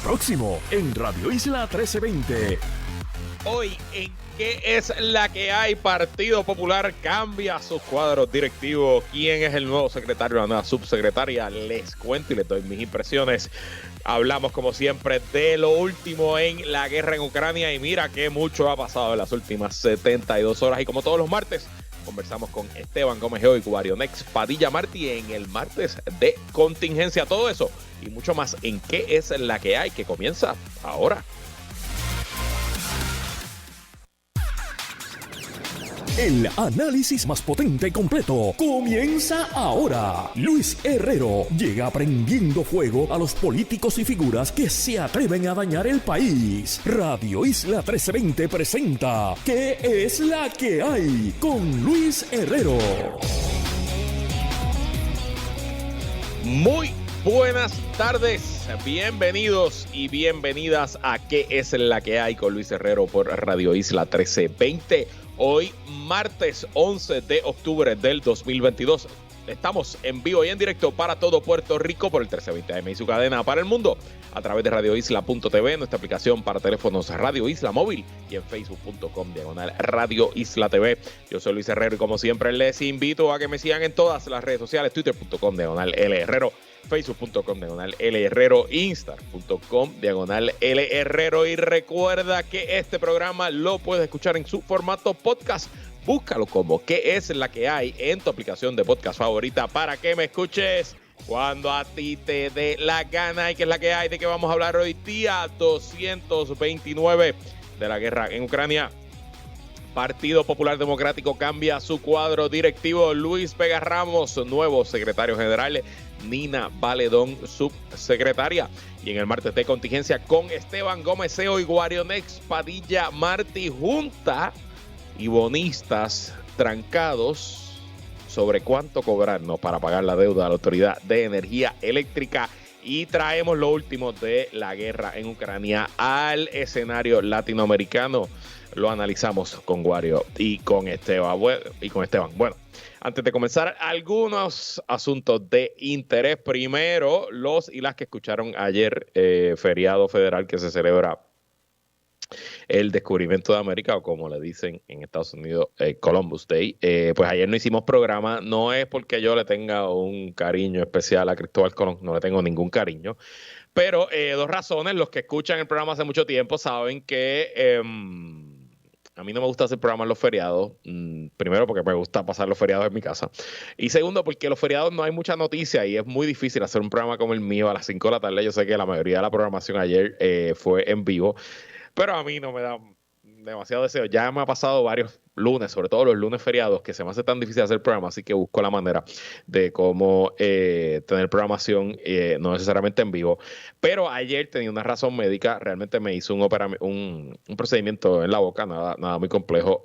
Próximo en Radio Isla 1320. Hoy en ¿Qué es la que hay? Partido Popular cambia sus cuadros directivos. ¿Quién es el nuevo secretario, la nueva subsecretaria? Les cuento y les doy mis impresiones. Hablamos como siempre de lo último en la guerra en Ucrania y mira que mucho ha pasado en las últimas 72 horas y como todos los martes conversamos con Esteban Gómez Geo y Guarionex Padilla Martí en el martes de contingencia. Todo eso y mucho más en ¿Qué es la que hay? Que comienza ahora. El análisis más potente y completo comienza ahora. Luis Herrero llega prendiendo fuego a los políticos y figuras que se atreven a dañar el país. Radio Isla 1320 presenta ¿Qué es la que hay? Con Luis Herrero. Muy buenas tardes, bienvenidos y bienvenidas a ¿Qué es la que hay? Con Luis Herrero por Radio Isla 1320. Hoy, martes 11 de octubre del 2022. Estamos en vivo y en directo para todo Puerto Rico por el 1320 AM y su cadena para el mundo a través de radioisla.tv, nuestra aplicación para teléfonos Radio Isla Móvil y en facebook.com/Radio Isla TV. Yo soy Luis Herrero y como siempre les invito a que me sigan en todas las redes sociales, twitter.com/L Herrero, facebook.com/L Herrero, instagram.com/L Herrero y recuerda que este programa lo puedes escuchar en su formato podcast. Búscalo como ¿Qué es la que hay? En tu aplicación de podcast favorita para que me escuches cuando a ti te dé la gana. ¿Y qué es la que hay? ¿De qué vamos a hablar hoy? Día 229 de la guerra en Ucrania. Partido Popular Democrático cambia su cuadro directivo. Luis Vega Ramos, nuevo secretario general. Nina Valedón, subsecretaria. Y en el martes de contingencia con Esteban Gómez Geo y Guarionex Padilla Martí, junta y bonistas trancados sobre cuánto cobrarnos para pagar la deuda de la Autoridad de Energía Eléctrica. Y traemos lo último de la guerra en Ucrania al escenario latinoamericano. Lo analizamos con Guario y con Esteban. Bueno, antes de comenzar, algunos asuntos de interés. Primero, los y las que escucharon ayer, feriado federal que se celebra el descubrimiento de América, o como le dicen en Estados Unidos, Columbus Day. Pues ayer no hicimos programa, no es porque yo le tenga un cariño especial a Cristóbal Colón, no le tengo ningún cariño, pero dos razones. Los que escuchan el programa hace mucho tiempo saben que a mí no me gusta hacer programas los feriados. Primero porque me gusta pasar los feriados en mi casa. Y segundo porque los feriados no hay mucha noticia y es muy difícil hacer un programa como el mío a las 5 de la tarde. Yo sé que la mayoría de la programación ayer fue en vivo, pero a mí no me da demasiado deseo. Ya me ha pasado varios lunes, sobre todo los lunes feriados, que se me hace tan difícil hacer el programa, así que busco la manera de cómo tener programación, no necesariamente en vivo. Pero ayer tenía una razón médica, realmente me hizo un procedimiento en la boca, nada muy complejo,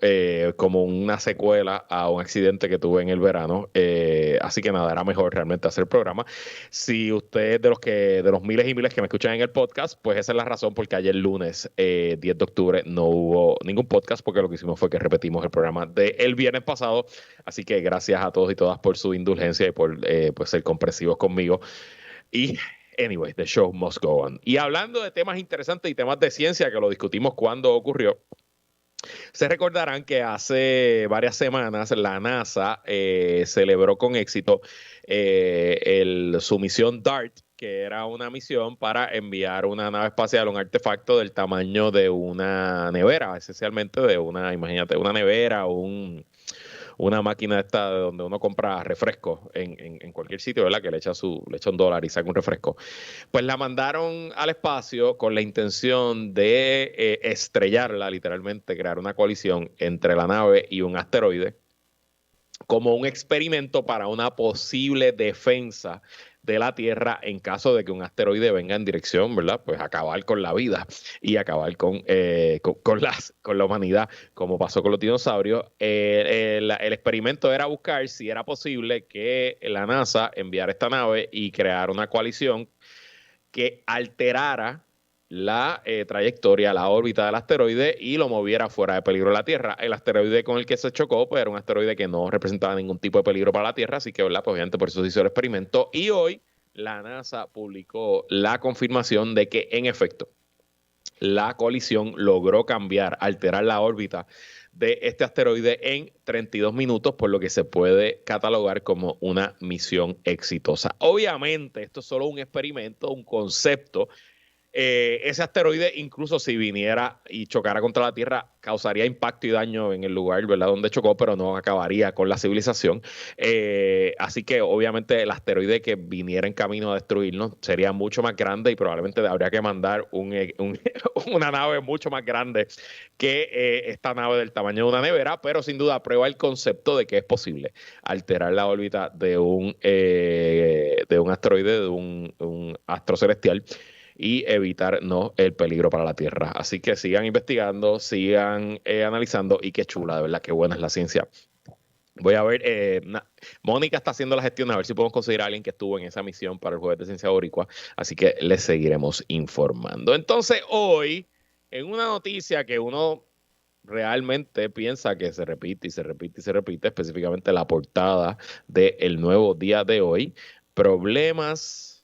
como una secuela a un accidente que tuve en el verano, así que nada, era mejor realmente hacer el programa. Si usted es de los miles y miles que me escuchan en el podcast, pues esa es la razón porque ayer lunes 10 de octubre no hubo ningún podcast, porque lo que hicimos fue que repetimos el programa del viernes pasado. Así que gracias a todos y todas por su indulgencia y por pues ser comprensivos conmigo. Y anyway, the show must go on. Y hablando de temas interesantes y temas de ciencia que lo discutimos cuando ocurrió, se recordarán que hace varias semanas la NASA celebró con éxito su misión DART, que era una misión para enviar una nave espacial, un artefacto del tamaño de una nevera, esencialmente imagínate, una nevera o una máquina esta donde uno compra refrescos en cualquier sitio, ¿verdad? Que le echa $1 y saca un refresco. Pues la mandaron al espacio con la intención de estrellarla, literalmente, crear una colisión entre la nave y un asteroide, como un experimento para una posible defensa de la Tierra en caso de que un asteroide venga en dirección, ¿verdad? Pues acabar con la vida y acabar con la humanidad, como pasó con los dinosaurios. El experimento era buscar si era posible que la NASA enviara esta nave y crear una coalición que alterara la trayectoria, la órbita del asteroide y lo moviera fuera de peligro de la Tierra. El asteroide con el que se chocó pues era un asteroide que no representaba ningún tipo de peligro para la Tierra, así que, ¿verdad? Pues obviamente por eso se hizo el experimento. Y hoy la NASA publicó la confirmación de que, en efecto, la colisión logró alterar la órbita de este asteroide en 32 minutos, por lo que se puede catalogar como una misión exitosa. Obviamente, esto es solo un experimento, un concepto. Ese asteroide, incluso si viniera y chocara contra la Tierra, causaría impacto y daño en el lugar, ¿verdad?, donde chocó, pero no acabaría con la civilización. Así que obviamente el asteroide que viniera en camino a destruirnos sería mucho más grande y probablemente habría que mandar una nave mucho más grande que esta nave del tamaño de una nevera, pero sin duda prueba el concepto de que es posible alterar la órbita de un asteroide, de un astro celestial, y evitar, ¿no?, el peligro para la Tierra. Así que sigan investigando, sigan analizando, y qué chula, de verdad, qué buena es la ciencia. Voy a ver, Mónica está haciendo la gestión, a ver si podemos conseguir a alguien que estuvo en esa misión para el Jueves de Ciencia Boricua, así que les seguiremos informando. Entonces, hoy, en una noticia que uno realmente piensa que se repite y se repite y se repite, específicamente la portada del Nuevo Día de hoy, problemas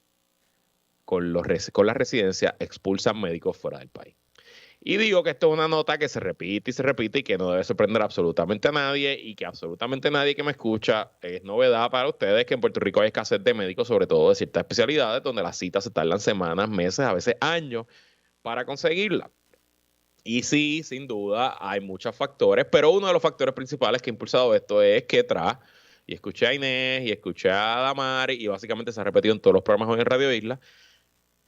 con la residencia expulsan médicos fuera del país. Y digo que esto es una nota que se repite y se repite y que no debe sorprender absolutamente a nadie, y que absolutamente nadie que me escucha es novedad para ustedes que en Puerto Rico hay escasez de médicos, sobre todo de ciertas especialidades, donde las citas se tardan semanas, meses, a veces años para conseguirla. Y sí, sin duda, hay muchos factores, pero uno de los factores principales que ha impulsado esto es que y escuché a Inés y escuché a Damari, y básicamente se ha repetido en todos los programas hoy en Radio Isla,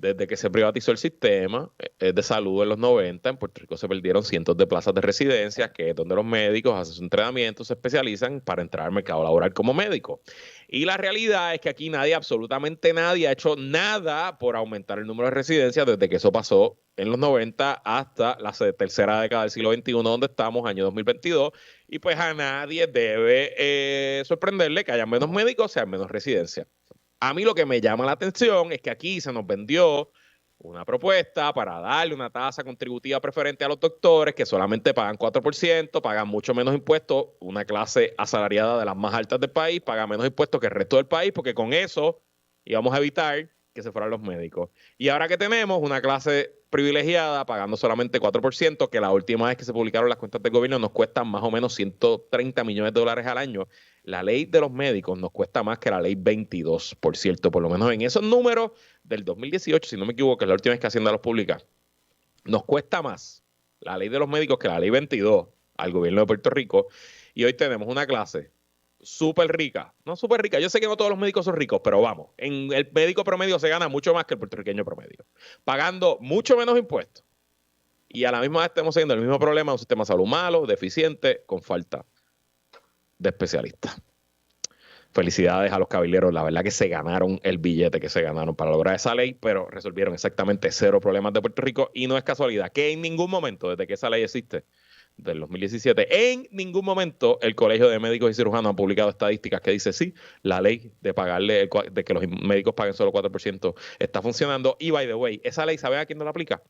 desde que se privatizó el sistema de salud en los 90, en Puerto Rico se perdieron cientos de plazas de residencia, que es donde los médicos hacen su entrenamiento, se especializan para entrar al mercado laboral como médico. Y la realidad es que aquí nadie, absolutamente nadie, ha hecho nada por aumentar el número de residencias desde que eso pasó en los 90 hasta la tercera década del siglo XXI, donde estamos, año 2022, y pues a nadie debe sorprenderle que haya menos médicos, sean menos residencias. A mí lo que me llama la atención es que aquí se nos vendió una propuesta para darle una tasa contributiva preferente a los doctores que solamente pagan 4%, pagan mucho menos impuestos, una clase asalariada de las más altas del país, paga menos impuestos que el resto del país, porque con eso íbamos a evitar que se fueran los médicos. Y ahora que tenemos una clase privilegiada pagando solamente 4%, que la última vez que se publicaron las cuentas del gobierno nos cuestan más o menos 130 millones de dólares al año. La ley de los médicos nos cuesta más que la ley 22, por cierto, por lo menos en esos números del 2018, si no me equivoco, que es la última vez que Hacienda los publica. Nos cuesta más la ley de los médicos que la ley 22 al gobierno de Puerto Rico. Y hoy tenemos una clase súper rica, no súper rica, yo sé que no todos los médicos son ricos, pero vamos, en el médico promedio se gana mucho más que el puertorriqueño promedio, pagando mucho menos impuestos. Y a la misma vez estamos teniendo el mismo problema, un sistema de salud malo, deficiente, con falta de especialistas. Felicidades a los cabilderos, la verdad que se ganaron el billete que se ganaron para lograr esa ley, pero resolvieron exactamente cero problemas de Puerto Rico, y no es casualidad que en ningún momento, desde que esa ley existe, del 2017, en ningún momento el Colegio de Médicos y Cirujanos ha publicado estadísticas que dice sí, la ley de pagarle, de que los médicos paguen solo 4% está funcionando. Y by the way, esa ley, ¿saben a quién no la aplica?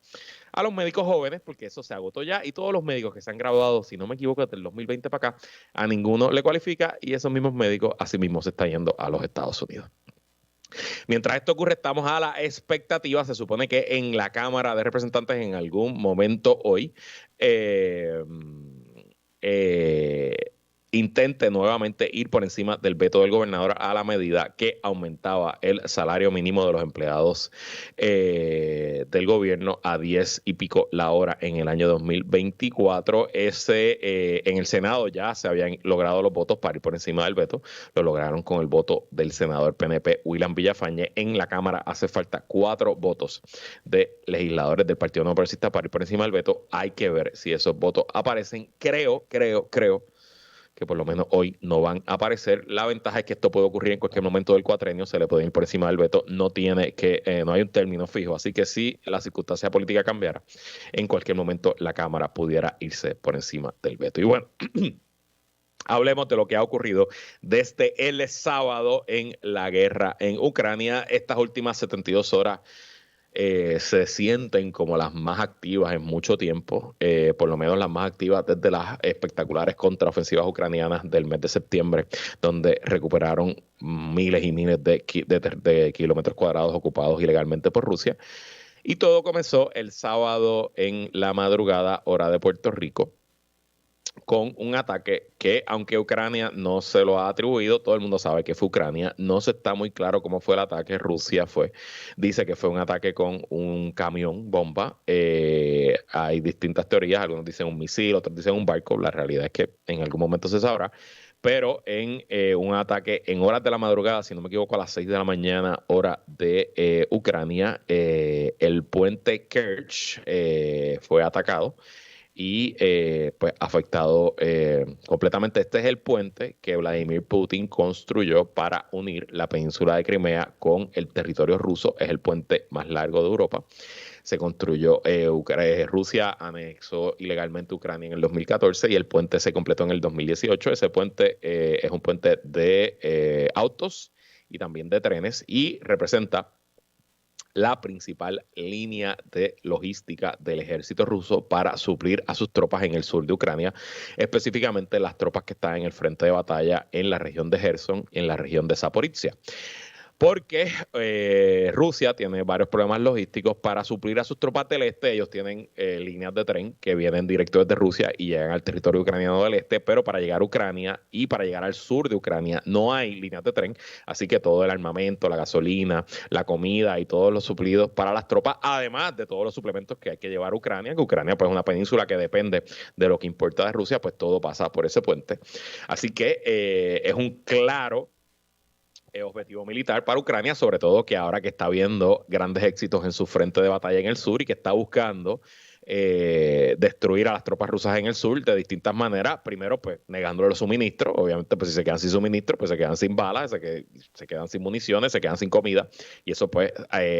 A los médicos jóvenes, porque eso se agotó ya, y todos los médicos que se han graduado, si no me equivoco, desde el 2020 para acá, a ninguno le cualifica, y esos mismos médicos así mismo se están yendo a los Estados Unidos. Mientras esto ocurre, estamos a la expectativa. Se supone que en la Cámara de Representantes en algún momento hoy intente nuevamente ir por encima del veto del gobernador a la medida que aumentaba el salario mínimo de los empleados del gobierno a 10 y pico la hora en el año 2024. En el Senado ya se habían logrado los votos para ir por encima del veto. Lo lograron con el voto del senador PNP William Villafañe. En la Cámara hace falta 4 votos de legisladores del Partido No Progresista para ir por encima del veto. Hay que ver si esos votos aparecen. Creo que por lo menos hoy no van a aparecer. La ventaja es que esto puede ocurrir en cualquier momento del cuatrenio, se le puede ir por encima del veto, no hay un término fijo, así que si la circunstancia política cambiara, en cualquier momento la Cámara pudiera irse por encima del veto. Y bueno, hablemos de lo que ha ocurrido desde el sábado en la guerra en Ucrania. Estas últimas 72 horas se sienten como las más activas en mucho tiempo, por lo menos las más activas desde las espectaculares contraofensivas ucranianas del mes de septiembre, donde recuperaron miles y miles de kilómetros cuadrados ocupados ilegalmente por Rusia. Y todo comenzó el sábado en la madrugada, hora de Puerto Rico, con un ataque que, aunque Ucrania no se lo ha atribuido, todo el mundo sabe que fue Ucrania. No se está muy claro cómo fue el ataque. Rusia dice que fue un ataque con un camión bomba. Hay distintas teorías. Algunos dicen un misil, otros dicen un barco. La realidad es que en algún momento se sabrá. Pero en un ataque en horas de la madrugada, si no me equivoco, a las 6 de la mañana, hora de Ucrania, el puente Kerch fue atacado y pues afectado completamente. Este es el puente que Vladimir Putin construyó para unir la península de Crimea con el territorio ruso. Es el puente más largo de Europa. Se construyó, Rusia anexó ilegalmente Ucrania en el 2014 y el puente se completó en el 2018. Ese puente es un puente de autos y también de trenes y representa la principal línea de logística del ejército ruso para suplir a sus tropas en el sur de Ucrania, específicamente las tropas que están en el frente de batalla en la región de Gerson y en la región de Zaporizhia. Porque Rusia tiene varios problemas logísticos para suplir a sus tropas del este. Ellos tienen líneas de tren que vienen directo desde Rusia y llegan al territorio ucraniano del este, pero para llegar a Ucrania y para llegar al sur de Ucrania no hay líneas de tren, así que todo el armamento, la gasolina, la comida y todos los suplidos para las tropas, además de todos los suplementos que hay que llevar a Ucrania, que Ucrania pues es una península que depende de lo que importa de Rusia, pues todo pasa por ese puente. Así que es un claro objetivo militar para Ucrania, sobre todo que ahora que está viendo grandes éxitos en su frente de batalla en el sur y que está buscando destruir a las tropas rusas en el sur de distintas maneras. Primero, pues negándole los suministros. Obviamente, pues si se quedan sin suministros, pues se quedan sin balas, se quedan sin municiones, se quedan sin comida. Y eso pues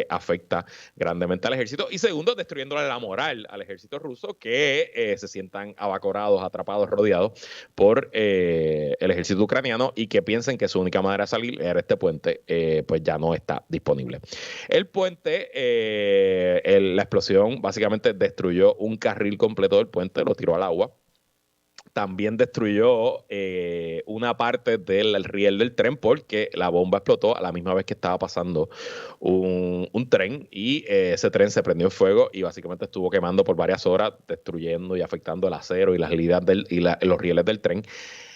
afecta grandemente al ejército. Y segundo, destruyéndole la moral al ejército ruso, que se sientan abacorados, atrapados, rodeados por el ejército ucraniano y que piensen que su única manera de salir era este puente, pues ya no está disponible. El puente, la explosión básicamente destruyó un carril completo del puente, lo tiró al agua. También destruyó una parte del riel del tren porque la bomba explotó a la misma vez que estaba pasando un tren y ese tren se prendió en fuego y básicamente estuvo quemando por varias horas, destruyendo y afectando el acero y las líneas los rieles del tren.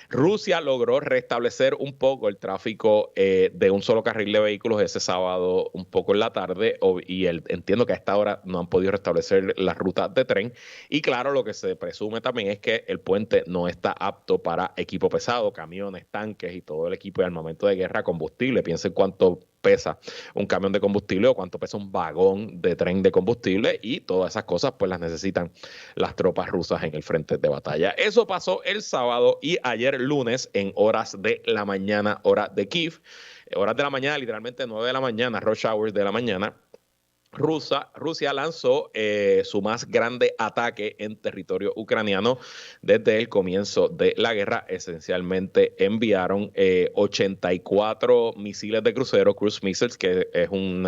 Rusia logró restablecer un poco el tráfico de un solo carril de vehículos ese sábado un poco en la tarde y entiendo que a esta hora no han podido restablecer las rutas de tren y claro, lo que se presume también es que el puente no está apto para equipo pesado, camiones, tanques y todo el equipo de armamento de guerra, combustible. Piensen cuánto pesa un camión de combustible o cuánto pesa un vagón de tren de combustible y todas esas cosas pues las necesitan las tropas rusas en el frente de batalla. Eso pasó el sábado y ayer lunes en horas de la mañana, hora de Kiev, horas de la mañana, literalmente 9 de la mañana, rush hours de la mañana. Rusia lanzó su más grande ataque en territorio ucraniano desde el comienzo de la guerra. Esencialmente enviaron 84 misiles de crucero, cruise missiles, que es un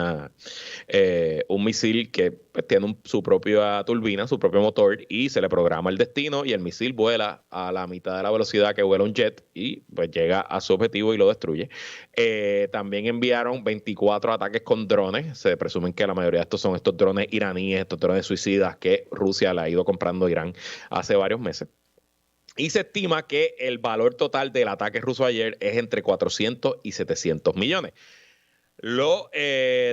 misil que pues, tiene su propia turbina, su propio motor y se le programa el destino y el misil vuela a la mitad de la velocidad que vuela un jet y pues llega a su objetivo y lo destruye. También enviaron 24 ataques con drones. Se presumen que la mayoría de estos son estos drones iraníes, estos drones suicidas que Rusia le ha ido comprando a Irán hace varios meses. Y se estima que el valor total del ataque ruso ayer es entre 400 y 700 millones. Lo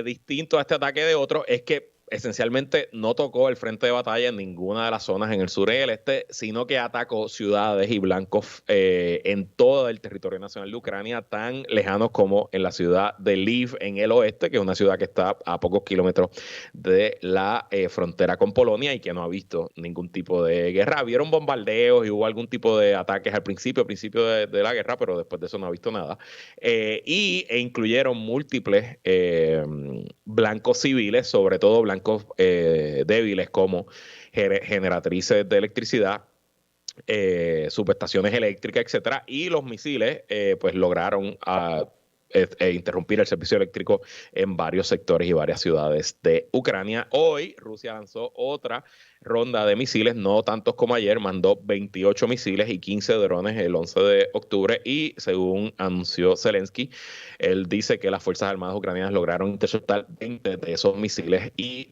distinto a este ataque de otros es que esencialmente no tocó el frente de batalla en ninguna de las zonas en el sur y el este, sino que atacó ciudades y blancos en todo el territorio nacional de Ucrania, tan lejanos como en la ciudad de Lviv en el oeste, que es una ciudad que está a pocos kilómetros de la frontera con Polonia y que no ha visto ningún tipo de guerra. Vieron bombardeos y hubo algún tipo de ataques al principio de la guerra, pero después de eso no ha visto nada. E incluyeron múltiples blancos civiles, sobre todo blancos débiles como generatrices de electricidad, subestaciones eléctricas, etcétera, y los misiles pues lograron interrumpir el servicio eléctrico en varios sectores y varias ciudades de Ucrania. Hoy Rusia lanzó otra ronda de misiles, no tantos como ayer, mandó 28 misiles y 15 drones el 11 de octubre y según anunció Zelensky, él dice que las Fuerzas Armadas ucranianas lograron interceptar 20 de esos misiles y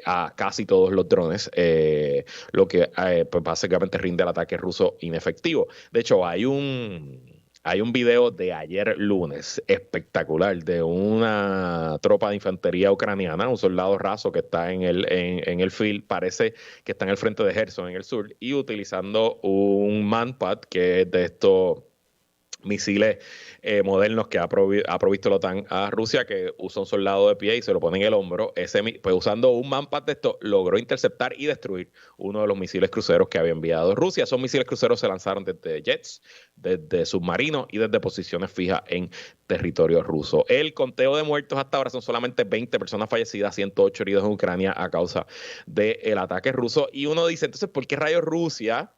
a casi todos los drones, lo que pues básicamente rinde el ataque ruso inefectivo. De hecho, hay un video de ayer lunes espectacular de una tropa de infantería ucraniana, un soldado raso que está en el field, parece que está en el frente de Gerson, en el sur, y utilizando un Manpad, que es de estos misiles modernos que ha provisto la OTAN a Rusia, que usa un soldado de pie y se lo pone en el hombro. Pues usando un Manpad de esto, logró interceptar y destruir uno de los misiles cruceros que había enviado Rusia. Esos misiles cruceros se lanzaron desde jets, desde submarinos y desde posiciones fijas en territorio ruso. El conteo de muertos hasta ahora son solamente 20 personas fallecidas, 108 heridos en Ucrania a causa del ataque ruso. Y uno dice, entonces, ¿por qué rayos Rusia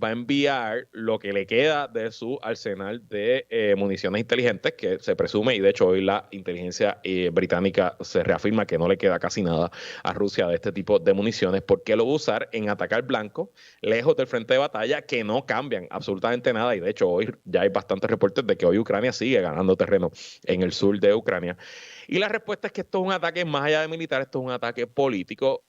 va a enviar lo que le queda de su arsenal de municiones inteligentes, que se presume, y de hecho hoy la inteligencia británica se reafirma que no le queda casi nada a Rusia de este tipo de municiones, porque lo va a usar en atacar blanco, lejos del frente de batalla, que no cambian absolutamente nada, y de hecho hoy ya hay bastantes reportes de que hoy Ucrania sigue ganando terreno en el sur de Ucrania. Y la respuesta es que esto es un ataque más allá de militar, esto es un ataque político.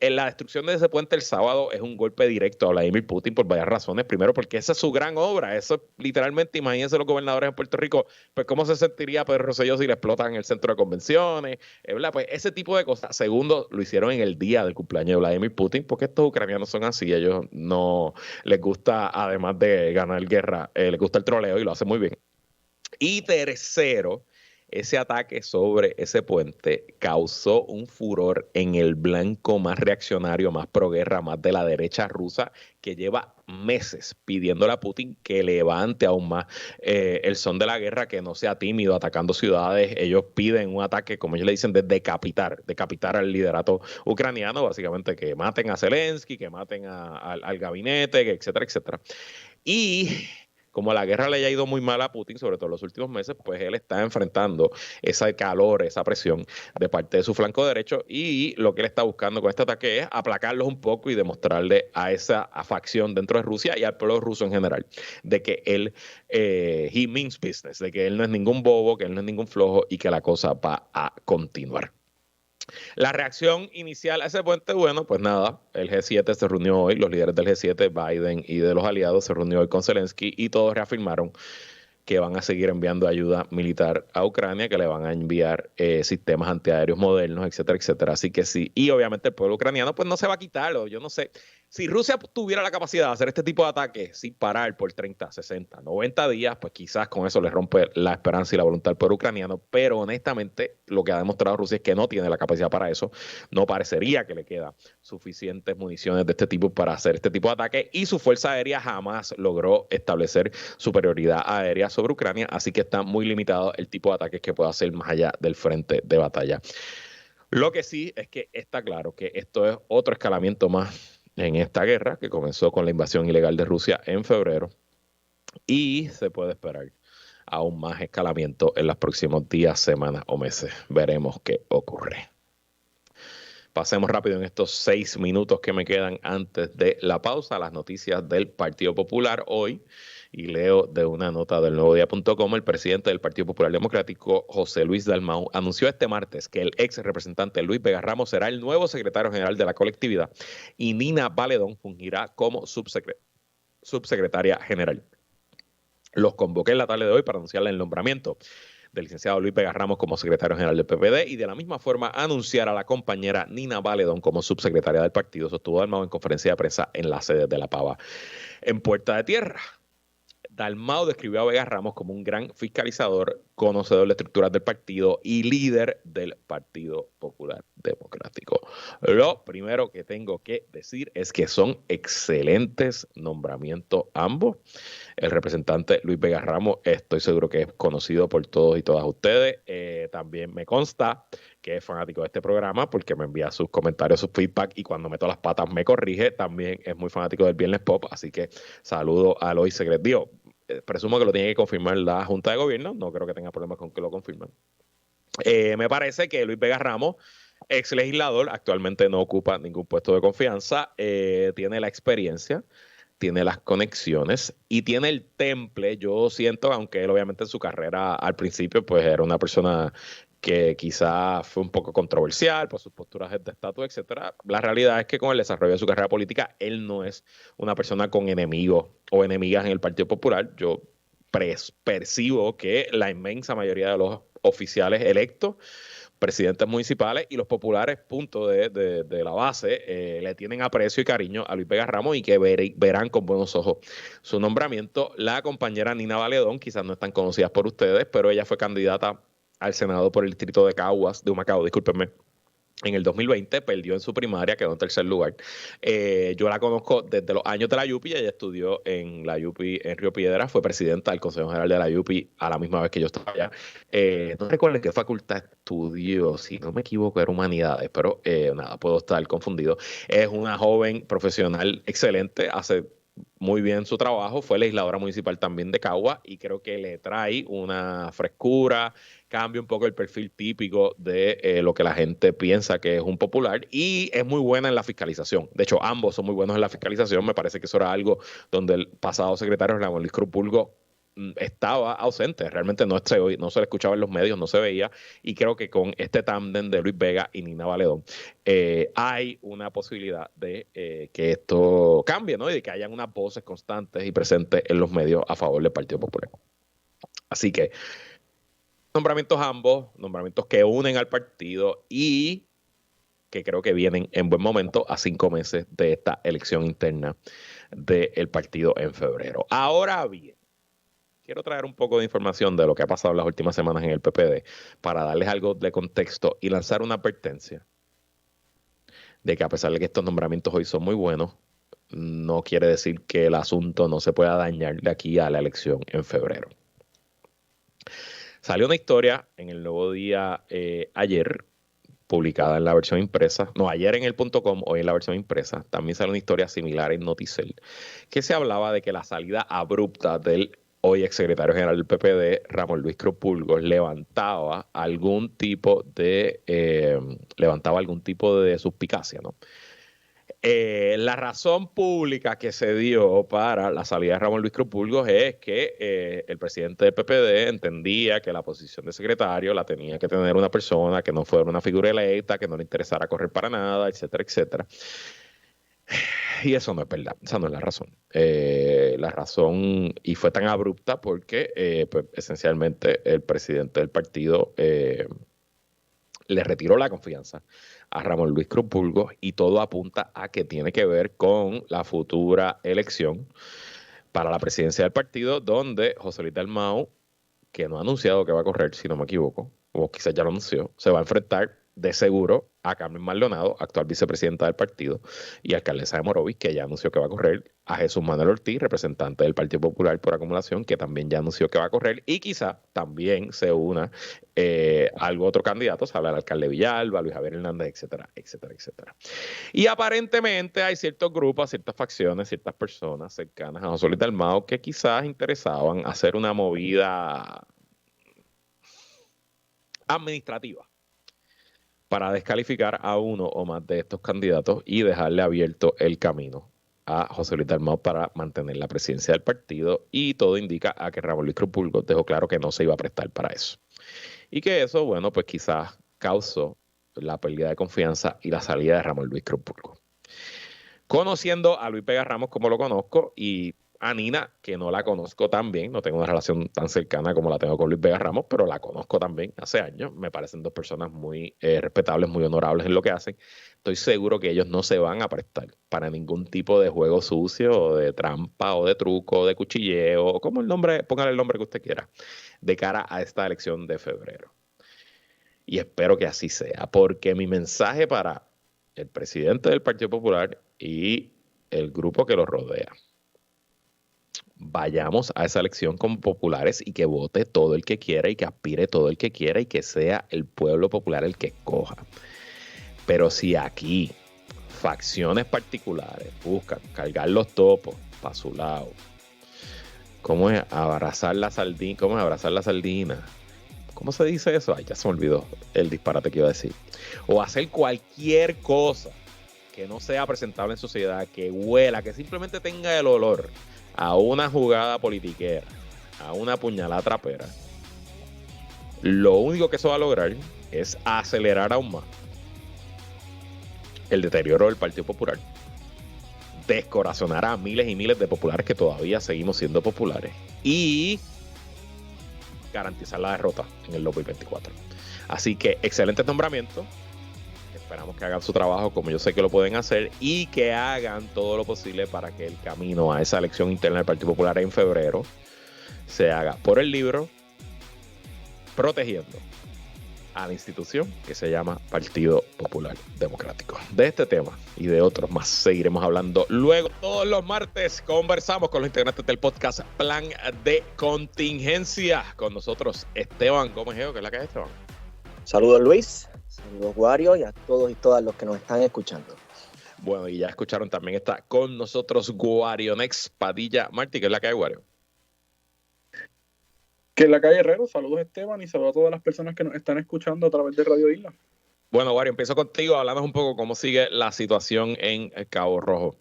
La destrucción de ese puente el sábado es un golpe directo a Vladimir Putin por varias razones. Primero, porque esa es su gran obra. Eso literalmente, imagínense los gobernadores en Puerto Rico, pues cómo se sentiría Pedro Rosselló si le explotan el centro de convenciones, ¿verdad? Pues ese tipo de cosas. Segundo, lo hicieron en el día del cumpleaños de Vladimir Putin, porque estos ucranianos son así. Ellos no les gusta, además de ganar guerra, les gusta el troleo y lo hacen muy bien. Y tercero, ese ataque sobre ese puente causó un furor en el blanco más reaccionario, más proguerra, más de la derecha rusa, que lleva meses pidiéndole a Putin que levante aún más el son de la guerra, que no sea tímido atacando ciudades. Ellos piden un ataque, como ellos le dicen, de decapitar al liderato ucraniano, básicamente que maten a Zelensky, que maten al gabinete, etcétera, etcétera. Y como la guerra le haya ido muy mal a Putin, sobre todo en los últimos meses, pues él está enfrentando ese calor, esa presión de parte de su flanco derecho, y lo que él está buscando con este ataque es aplacarlos un poco y demostrarle a esa facción dentro de Rusia y al pueblo ruso en general de que él, he means business, de que él no es ningún bobo, que él no es ningún flojo y que la cosa va a continuar. La reacción inicial a ese puente, bueno, pues nada, el G7 se reunió hoy, los líderes del G7, Biden y de los aliados, se reunió hoy con Zelensky y todos reafirmaron que van a seguir enviando ayuda militar a Ucrania, que le van a enviar sistemas antiaéreos modernos, etcétera, etcétera. Así que sí, y obviamente el pueblo ucraniano pues no se va a quitarlo. Yo no sé, si Rusia tuviera la capacidad de hacer este tipo de ataques sin parar por 30, 60, 90 días, pues quizás con eso le rompe la esperanza y la voluntad al pueblo ucraniano, pero honestamente lo que ha demostrado Rusia es que no tiene la capacidad para eso. No parecería que le queda suficientes municiones de este tipo para hacer este tipo de ataques, y su fuerza aérea jamás logró establecer superioridad aérea sobre Ucrania, así que está muy limitado el tipo de ataques que puede hacer más allá del frente de batalla. Lo que sí es que está claro que esto es otro escalamiento más en esta guerra que comenzó con la invasión ilegal de Rusia en febrero, y se puede esperar aún más escalamiento en los próximos días, semanas o meses. Veremos qué ocurre. Pasemos rápido en estos 6 minutos que me quedan antes de la pausa a las noticias del Partido Popular hoy. Y leo de una nota del nuevodía.com, el presidente del Partido Popular Democrático, José Luis Dalmau, anunció este martes que el ex representante Luis Vega Ramos será el nuevo secretario general de la colectividad y Nina Valedón fungirá como subsecretaria general. Los convoqué en la tarde de hoy para anunciarle el nombramiento del licenciado Luis Vega Ramos como secretario general del PPD y de la misma forma anunciar a la compañera Nina Valedón como subsecretaria del partido, sostuvo Dalmau en conferencia de prensa en la sede de La Pava, en Puerta de Tierra. Dalmau describió a Vega Ramos como un gran fiscalizador, conocedor de estructuras del partido y líder del Partido Popular Democrático. Lo primero que tengo que decir es que son excelentes nombramientos ambos. El representante Luis Vega Ramos, estoy seguro que es conocido por todos y todas ustedes. También me consta que es fanático de este programa porque me envía sus comentarios, sus feedback, y cuando meto las patas me corrige. También es muy fanático del Viernes Pop, así que saludo a Eloy Segredio. presumo que lo tiene que confirmar la Junta de Gobierno, no creo que tenga problemas con que lo confirmen. Me parece que Luis Vega Ramos, ex legislador, actualmente no ocupa ningún puesto de confianza, tiene la experiencia, tiene las conexiones y tiene el temple. Yo siento, aunque él obviamente en su carrera al principio pues era una persona que quizá fue un poco controversial por sus posturas de estatus, etcétera. La realidad es que con el desarrollo de su carrera política, él no es una persona con enemigos o enemigas en el Partido Popular. Yo percibo que la inmensa mayoría de los oficiales electos, presidentes municipales y los populares, punto de la base, le tienen aprecio y cariño a Luis Vega Ramos y que verán con buenos ojos su nombramiento. La compañera Nina Valedón, quizás no están conocidas por ustedes, pero ella fue candidata al Senado por el distrito de Humacao, discúlpenme, en el 2020, perdió en su primaria, quedó en tercer lugar. Yo la conozco desde los años de la YUPI, ella estudió en la YUPI en Río Piedras, fue presidenta del Consejo General de la YUPI a la misma vez que yo estaba allá. No recuerdo en qué facultad estudió, si no me equivoco, era Humanidades, pero nada, puedo estar confundido. Es una joven profesional excelente, hace muy bien su trabajo, fue legisladora municipal también de Cagua y creo que le trae una frescura, cambia un poco el perfil típico de lo que la gente piensa que es un popular y es muy buena en la fiscalización. De hecho, ambos son muy buenos en la fiscalización. Me parece que eso era algo donde el pasado secretario Ramón Luis Cruz Pulgo estaba ausente, realmente no se le escuchaba en los medios, no se veía, y creo que con este tándem de Luis Vega y Nina Valedón hay una posibilidad de que esto cambie, ¿no? Y de que hayan unas voces constantes y presentes en los medios a favor del Partido Popular. Así que nombramientos ambos, nombramientos que unen al partido y que creo que vienen en buen momento a 5 meses de esta elección interna del partido en febrero. Ahora bien, quiero traer un poco de información de lo que ha pasado en las últimas semanas en el PPD para darles algo de contexto y lanzar una advertencia de que a pesar de que estos nombramientos hoy son muy buenos, no quiere decir que el asunto no se pueda dañar de aquí a la elección en febrero. Salió una historia en el Nuevo Día ayer, publicada en la versión impresa, no, ayer en el .com, hoy en la versión impresa, también salió una historia similar en Noticel, que se hablaba de que la salida abrupta del hoy exsecretario general del PPD, Ramón Luis Cruz Pulgo, levantaba algún tipo de suspicacia, ¿no? La razón pública que se dio para la salida de Ramón Luis Cruz Pulgo es que el presidente del PPD entendía que la posición de secretario la tenía que tener una persona que no fuera una figura electa, que no le interesara correr para nada, etcétera, etcétera. Y eso no es verdad, esa no es la razón. La razón, y fue tan abrupta porque pues, esencialmente el presidente del partido le retiró la confianza a Ramón Luis Cruz Pulgo y todo apunta a que tiene que ver con la futura elección para la presidencia del partido, donde José Luis Dalmau, que no ha anunciado que va a correr, si no me equivoco, o quizás ya lo anunció, se va a enfrentar de seguro a Carmen Maldonado, actual vicepresidenta del partido, y alcaldesa de Morovis, que ya anunció que va a correr, a Jesús Manuel Ortiz, representante del Partido Popular por acumulación, que también ya anunció que va a correr, y quizá también se una algún otro candidato, se habla del alcalde Villalba, Luis Javier Hernández, etcétera, etcétera, etcétera. Y aparentemente hay ciertos grupos, ciertas facciones, ciertas personas cercanas a José Luis Dalmau que quizás interesaban hacer una movida administrativa para descalificar a uno o más de estos candidatos y dejarle abierto el camino a José Luis Dalmau para mantener la presidencia del partido, y todo indica a que Ramón Luis Cruz Pulgo dejó claro que no se iba a prestar para eso. Y que eso, bueno, pues quizás causó la pérdida de confianza y la salida de Ramón Luis Cruz Pulgo. Conociendo a Luis Vega Ramos como lo conozco y a Nina, que no la conozco tan bien, no tengo una relación tan cercana como la tengo con Luis Vega Ramos, pero la conozco también hace años. Me parecen dos personas muy respetables, muy honorables en lo que hacen. Estoy seguro que ellos no se van a prestar para ningún tipo de juego sucio, o de trampa, o de truco, o de cuchilleo, o como el nombre, póngale el nombre que usted quiera, de cara a esta elección de febrero. Y espero que así sea, porque mi mensaje para el presidente del Partido Popular y el grupo que lo rodea: vayamos a esa elección como populares y que vote todo el que quiera y que aspire todo el que quiera y que sea el pueblo popular el que escoja. Pero si aquí facciones particulares buscan cargar los topos para su lado, ¿Cómo es abrazar la sardina? ¿Cómo es abrazar la sardina? ¿Cómo se dice eso? Ay, ya se me olvidó el disparate que iba a decir. O hacer cualquier cosa que no sea presentable en sociedad, que huela, que simplemente tenga el olor a una jugada politiquera, a una puñalada trapera. Lo único que eso va a lograr es acelerar aún más el deterioro del Partido Popular, descorazonará a miles y miles de populares que todavía seguimos siendo populares y garantizar la derrota en el 2024. Así que excelentes nombramientos. Esperamos que hagan su trabajo como yo sé que lo pueden hacer y que hagan todo lo posible para que el camino a esa elección interna del Partido Popular en febrero se haga por el libro, protegiendo a la institución que se llama Partido Popular Democrático. De este tema y de otros más seguiremos hablando luego. Todos los martes conversamos con los integrantes del podcast Plan de Contingencia. Con nosotros Esteban Gómez Geo, que es la que es, Esteban. Saludos, Luis, saludos, Wario, y a todos y todas los que nos están escuchando. Bueno, y ya escucharon, también está con nosotros Guarionex Padilla Martí, que es la que hay, Guario. Que en la calle Herrero, saludos Esteban y saludos a todas las personas que nos están escuchando a través de Radio Isla. Bueno, Wario, empiezo contigo, hablando un poco cómo sigue la situación en Cabo Rojo.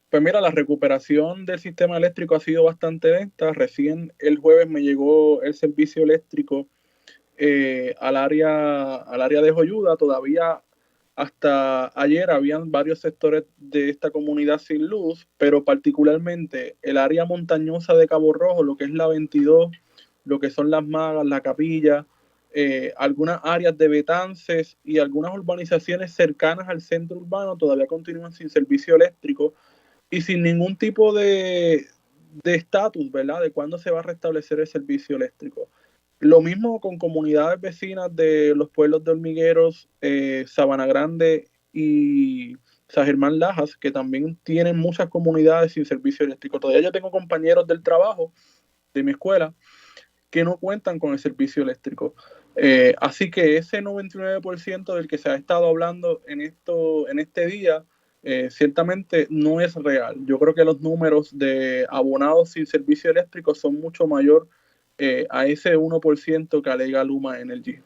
Pues mira, la recuperación del sistema eléctrico ha sido bastante lenta. Recién el jueves me llegó el servicio eléctrico al área de Joyuda. Todavía hasta ayer habían varios sectores de esta comunidad sin luz, pero particularmente el área montañosa de Cabo Rojo, lo que es la 22, lo que son las Magas, la Capilla, algunas áreas de Betances y algunas urbanizaciones cercanas al centro urbano todavía continúan sin servicio eléctrico y sin ningún tipo de estatus, ¿verdad?, de cuándo se va a restablecer el servicio eléctrico. Lo mismo con comunidades vecinas de los pueblos de Hormigueros, Sabana Grande y San Germán Lajas, que también tienen muchas comunidades sin servicio eléctrico. Todavía yo tengo compañeros del trabajo de mi escuela que no cuentan con el servicio eléctrico. Así que ese 99% del que se ha estado hablando en este día, ciertamente no es real. Yo creo que los números de abonados sin servicio eléctrico son mucho mayor a ese 1% que alega Luma Energy.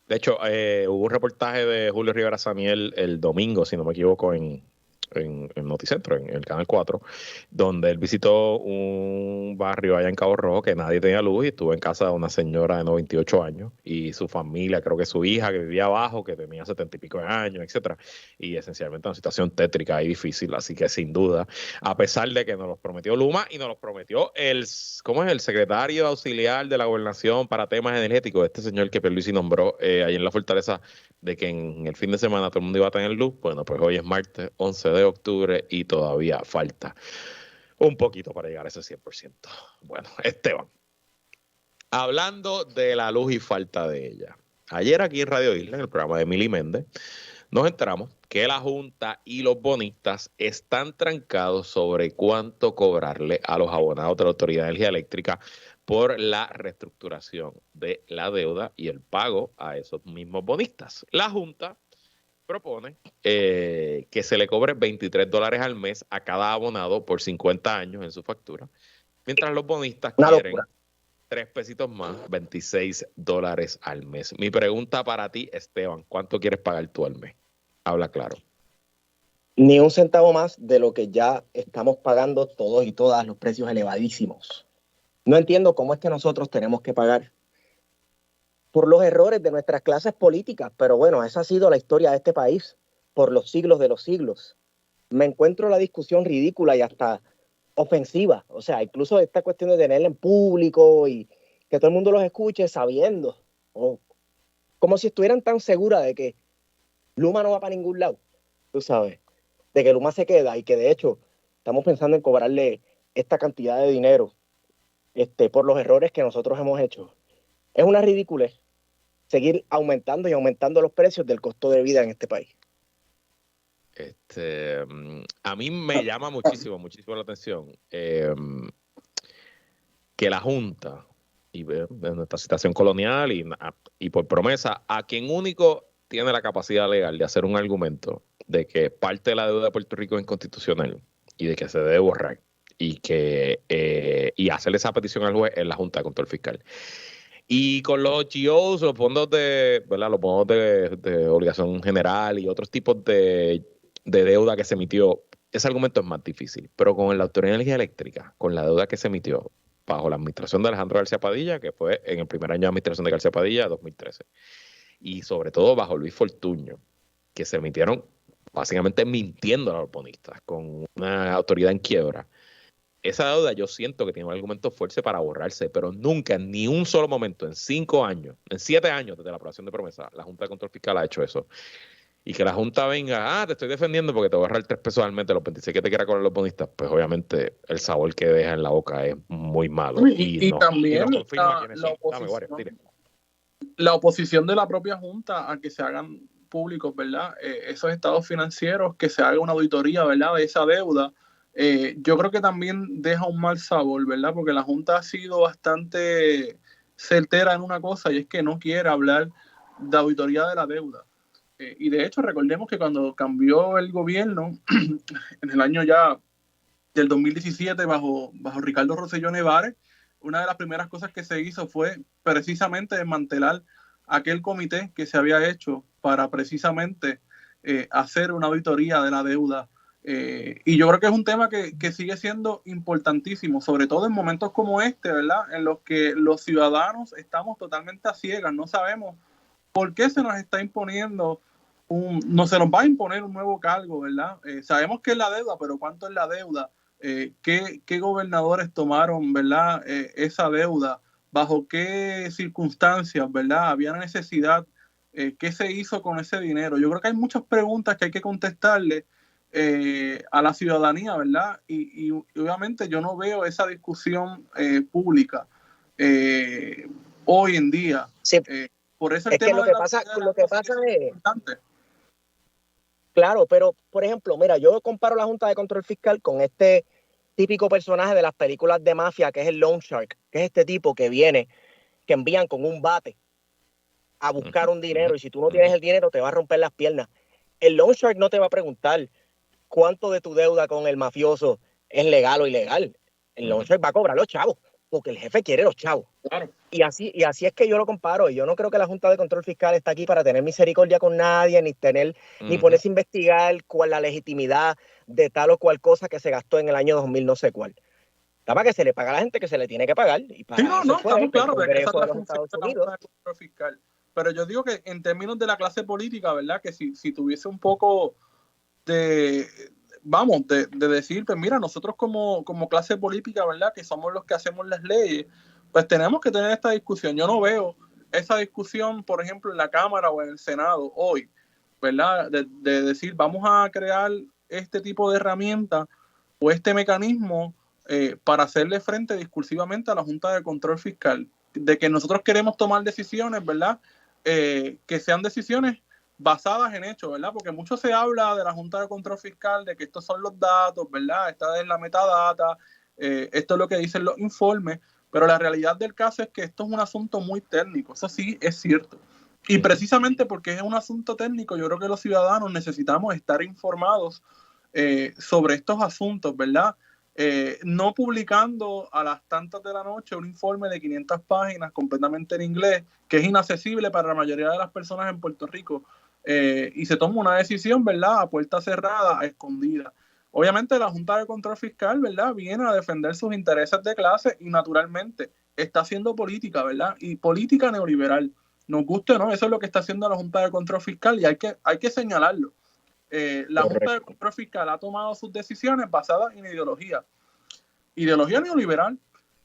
De hecho, hubo un reportaje de Julio Rivera Samiel el domingo, si no me equivoco, en Noticentro, en el Canal 4, donde él visitó un barrio allá en Cabo Rojo que nadie tenía luz y estuvo en casa de una señora de 98 años y su familia, creo que su hija que vivía abajo, que tenía 70 y pico de años, etcétera, y esencialmente una situación tétrica y difícil. Así que sin duda, a pesar de que nos los prometió Luma y nos los prometió el secretario auxiliar de la gobernación para temas energéticos, este señor que Pierluisi nombró ahí en la fortaleza, de que en el fin de semana todo el mundo iba a tener luz. Bueno, pues hoy es martes 11 de octubre y todavía falta un poquito para llegar a ese 100%. Bueno, Esteban, hablando de la luz y falta de ella, ayer aquí en Radio Isla, en el programa de Mili Méndez, nos enteramos que la Junta y los bonistas están trancados sobre cuánto cobrarle a los abonados de la Autoridad de Energía Eléctrica por la reestructuración de la deuda y el pago a esos mismos bonistas. La Junta propone que se le cobre $23 al mes a cada abonado por 50 años en su factura, mientras los bonistas quieren 3 pesitos más, $26 al mes. Mi pregunta para ti, Esteban, ¿cuánto quieres pagar tú al mes? Habla claro. Ni un centavo más de lo que ya estamos pagando todos y todas, los precios elevadísimos. No entiendo cómo es que nosotros tenemos que pagar por los errores de nuestras clases políticas, pero bueno, esa ha sido la historia de este país por los siglos de los siglos. Me encuentro la discusión ridícula y hasta ofensiva, o sea, incluso esta cuestión de tenerla en público y que todo el mundo los escuche sabiendo, como si estuvieran tan seguras de que Luma no va para ningún lado, tú sabes, de que Luma se queda y que de hecho estamos pensando en cobrarle esta cantidad de dinero por los errores que nosotros hemos hecho. Es una ridiculez seguir aumentando y aumentando los precios del costo de vida en este país. A mí me llama muchísimo la atención que la Junta, y en nuestra situación colonial y por promesa, a quien único tiene la capacidad legal de hacer un argumento de que parte de la deuda de Puerto Rico es inconstitucional y de que se debe borrar y hacerle esa petición al juez en la Junta de Control Fiscal. Y con los GOs, los fondos de, ¿verdad? Los fondos de obligación general y otros tipos de deuda que se emitió, ese argumento es más difícil. Pero con la Autoridad de Energía Eléctrica, con la deuda que se emitió bajo la administración de Alejandro García Padilla, que fue en el primer año de administración de García Padilla, 2013, y sobre todo bajo Luis Fortuño, que se emitieron básicamente mintiendo a los bonistas, con una autoridad en quiebra. Esa deuda yo siento que tiene un argumento fuerte para borrarse, pero nunca, ni un solo momento, en 5 años, en 7 años desde la aprobación de promesa, la Junta de Control Fiscal ha hecho eso. Y que la Junta venga, te estoy defendiendo porque te voy a ahorrar 3 pesos al mes de los 26 que te quiera cobrar los bonistas, pues obviamente el sabor que deja en la boca es muy malo. Y también la oposición de la propia Junta a que se hagan públicos, ¿verdad? Esos estados financieros, que se haga una auditoría, ¿verdad? De esa deuda. Yo creo que también deja un mal sabor, ¿verdad? Porque la Junta ha sido bastante certera en una cosa, y es que no quiere hablar de auditoría de la deuda. Y de hecho, recordemos que cuando cambió el gobierno, en el año ya del 2017, bajo Ricardo Rosselló Nevares, una de las primeras cosas que se hizo fue precisamente desmantelar aquel comité que se había hecho para precisamente hacer una auditoría de la deuda. Y yo creo que es un tema que sigue siendo importantísimo, sobre todo en momentos como este, ¿verdad? En los que los ciudadanos estamos totalmente a ciegas, no sabemos por qué se nos está imponiendo no se nos va a imponer un nuevo cargo, ¿verdad? Sabemos que es la deuda, pero ¿cuánto es la deuda? ¿Qué gobernadores tomaron, ¿verdad? Esa deuda, bajo qué circunstancias, ¿verdad? Había necesidad, ¿qué se hizo con ese dinero? Yo creo que hay muchas preguntas que hay que contestarle a la ciudadanía, ¿verdad? Y obviamente yo no veo esa discusión pública hoy en día. Sí. Por eso es que lo que pasa es importante. Claro, pero por ejemplo, mira, yo comparo la Junta de Control Fiscal con este típico personaje de las películas de mafia, que es el Loan Shark, que es este tipo que envían con un bate a buscar un dinero, y si tú no tienes el dinero te va a romper las piernas. El Loan Shark no te va a preguntar cuánto de tu deuda con el mafioso es legal o ilegal. El Loan Shark va a cobrar los chavos, porque el jefe quiere los chavos. Claro. Y así es que yo lo comparo. Y yo no creo que la Junta de Control Fiscal está aquí para tener misericordia con nadie, ni ponerse a investigar cuál la legitimidad de tal o cual cosa que se gastó en el año 2000 no sé cuál. Está para que se le pague a la gente que se le tiene que pagar. Y para sí, no, estamos claros de que esa es la función de la Junta de Control Fiscal. Pero yo digo que en términos de la clase política, ¿verdad? Que si tuviese un poco de decir, pues mira, nosotros como clase política, ¿verdad? Que somos los que hacemos las leyes, pues tenemos que tener esta discusión. Yo no veo esa discusión, por ejemplo, en la Cámara o en el Senado hoy, ¿verdad? De decir, vamos a crear este tipo de herramienta o este mecanismo para hacerle frente discursivamente a la Junta de Control Fiscal. De que nosotros queremos tomar decisiones, ¿verdad? Que sean decisiones basadas en hechos, ¿verdad? Porque mucho se habla de la Junta de Control Fiscal, de que estos son los datos, ¿verdad? Esta es la metadata, esto es lo que dicen los informes, pero la realidad del caso es que esto es un asunto muy técnico, eso sí es cierto. Y precisamente porque es un asunto técnico, yo creo que los ciudadanos necesitamos estar informados sobre estos asuntos, ¿verdad? No publicando a las tantas de la noche un informe de 500 páginas completamente en inglés, que es inaccesible para la mayoría de las personas en Puerto Rico, y se toma una decisión, ¿verdad?, a puerta cerrada, a escondida. Obviamente la Junta de Control Fiscal, ¿verdad?, viene a defender sus intereses de clase y naturalmente está haciendo política, ¿verdad?, y política neoliberal. Nos guste o no, eso es lo que está haciendo la Junta de Control Fiscal y hay que señalarlo. La Junta de Control Fiscal ha tomado sus decisiones basadas en ideología neoliberal,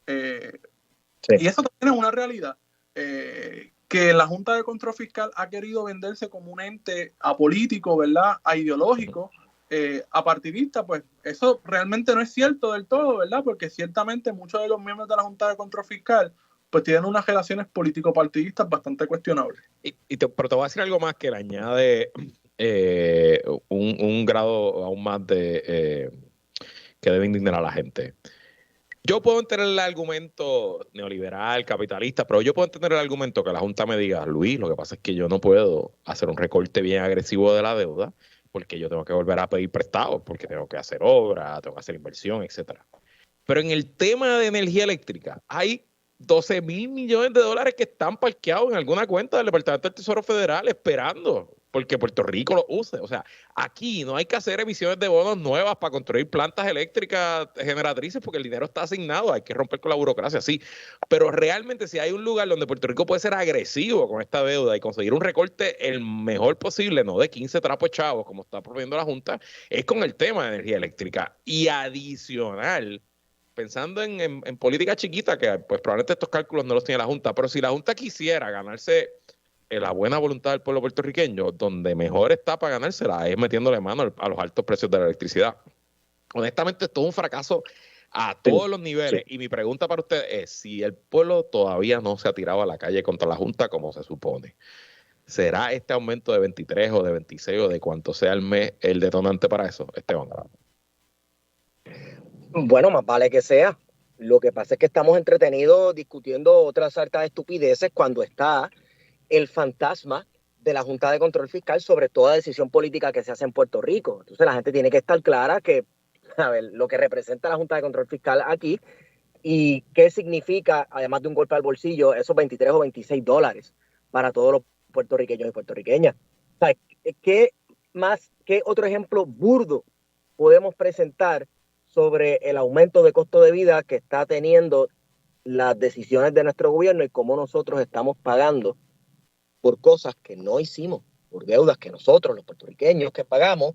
sí. Y eso también es una realidad, que la Junta de Control Fiscal ha querido venderse como un ente apolítico, ¿verdad?, aideológico, apartidista. Pues eso realmente no es cierto del todo, ¿verdad?, porque ciertamente muchos de los miembros de la Junta de Control Fiscal pues tienen unas relaciones político-partidistas bastante cuestionables. Pero te voy a decir algo más que le añade un grado aún más de que debe indignar a la gente. Yo puedo entender el argumento neoliberal, capitalista, pero yo puedo entender el argumento que la Junta me diga, Luis, lo que pasa es que yo no puedo hacer un recorte bien agresivo de la deuda porque yo tengo que volver a pedir prestados, porque tengo que hacer obra, tengo que hacer inversión, etcétera. Pero en el tema de energía eléctrica, hay 12,000 millones de dólares que están parqueados en alguna cuenta del Departamento del Tesoro Federal esperando porque Puerto Rico lo use. O sea, aquí no hay que hacer emisiones de bonos nuevas para construir plantas eléctricas generatrices porque el dinero está asignado, hay que romper con la burocracia, sí. Pero realmente si hay un lugar donde Puerto Rico puede ser agresivo con esta deuda y conseguir un recorte el mejor posible, no de 15 trapos chavos como está proponiendo la Junta, es con el tema de energía eléctrica. Y adicional, pensando en política chiquita, que pues probablemente estos cálculos no los tiene la Junta, pero si la Junta quisiera ganarse la buena voluntad del pueblo puertorriqueño, donde mejor está para ganársela es metiéndole mano a los altos precios de la electricidad. Honestamente, esto es un fracaso a todos los niveles. Sí. Y mi pregunta para usted es, si el pueblo todavía no se ha tirado a la calle contra la Junta como se supone, ¿será este aumento de 23 o de 26 o de cuánto sea el mes el detonante para eso, Esteban? Bueno, más vale que sea. Lo que pasa es que estamos entretenidos discutiendo otras hartas estupideces cuando está el fantasma de la Junta de Control Fiscal sobre toda decisión política que se hace en Puerto Rico. Entonces la gente tiene que estar clara que, a ver, lo que representa la Junta de Control Fiscal aquí y qué significa, además de un golpe al bolsillo, esos 23 o 26 dólares para todos los puertorriqueños y puertorriqueñas. O sea, ¿qué otro ejemplo burdo podemos presentar sobre el aumento de costo de vida que está teniendo las decisiones de nuestro gobierno y cómo nosotros estamos pagando por cosas que no hicimos, por deudas que nosotros, los puertorriqueños que pagamos,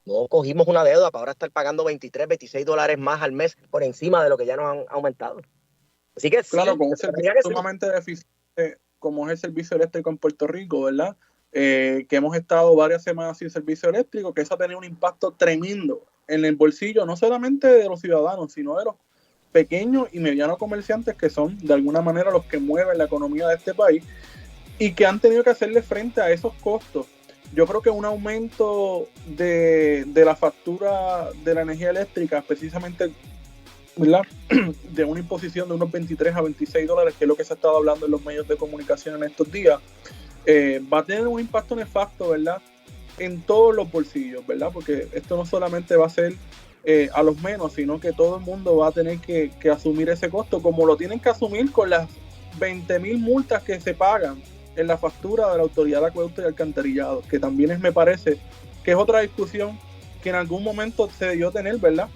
no cogimos una deuda para ahora estar pagando 23, 26 dólares más al mes por encima de lo que ya nos han aumentado? Así que claro, sí, con un servicio sumamente deficiente como es el servicio eléctrico en Puerto Rico, ¿verdad? Que hemos estado varias semanas sin servicio eléctrico, que eso ha tenido un impacto tremendo en el bolsillo, no solamente de los ciudadanos, sino de los pequeños y medianos comerciantes que son de alguna manera los que mueven la economía de este país y que han tenido que hacerle frente a esos costos. Yo creo que un aumento de la factura de la energía eléctrica, precisamente, ¿verdad?, de una imposición de unos 23 a 26 dólares, que es lo que se ha estado hablando en los medios de comunicación en estos días, va a tener un impacto nefasto, ¿verdad?, en todos los bolsillos, ¿verdad? Porque esto no solamente va a ser a los menos, sino que todo el mundo va a tener que asumir ese costo, como lo tienen que asumir con las 20,000 multas que se pagan en la factura de la Autoridad de Acueducto y Alcantarillado, que también me parece que es otra discusión que en algún momento se debió tener, ¿verdad?